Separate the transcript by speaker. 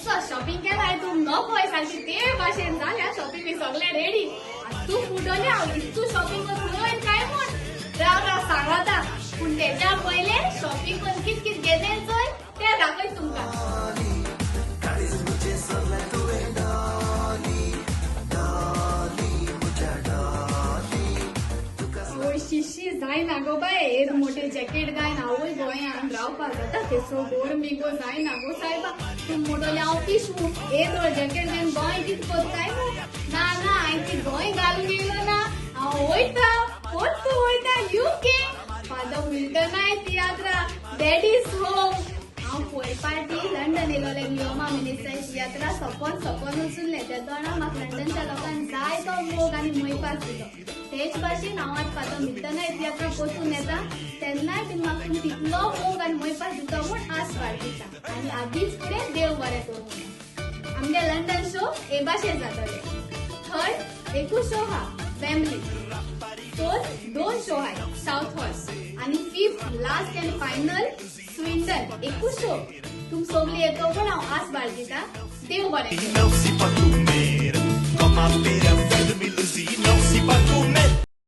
Speaker 1: कसं शॉपिंग केलाय तू नको सारखी ते भाषेन झाल्या शॉपिंग सगळ्या रेडी तू फुटवल्या तू शॉपिंग करून काय म्हण राव सांगा आता पण त्याच्या पहिले शॉपिंग करून कित कित घेण्याचं ते दाखवत तुमका शिशी जायना गो बाय एक मोठे जॅकेट घायन आवय गोंयान रावपाक जाता तेसो गोड मिगो जायना गो सायबा तूं मोठो लावपी शू एक जॅकेट घेवन गोंय कित कोत्ताय ना ना हांवें ती गोंय घालून गेलो ना हांव वयता कोण तूं वयता यूके फादर विल्टन आय तियात्रा डॅडी इज होम हांव पयर पार्टी लंडन येयलोले लिओमा मिनिस्टराची यात्रा सोपोन उचुल्लें तेदोना म्हाका लंडनच्या लोकांक जाय तो मोग आनी मैपास दिलो तेच भाशेन हांव आतां फादर मिल्टन तियात्रा कोचून येता तेन्नाय बीन म्हाका तितलो मोग आनी मैपास दिता म्हूण आस वाडटा आनी आदींच फुडें देव बरें करूं आमगे लंडन शो हे भाशेन जातले थर्ड एकूच शो हा फॅमिली फोर्थ 2 शो आहाय साउथ हॉर्स आनी fifth last end final Swindon एकूच शो तुम सगळी येतो पण हांव आस बाळगिता देव बरें
Speaker 2: Não se pode comer, como a feira verde me luzir, não se pode comer.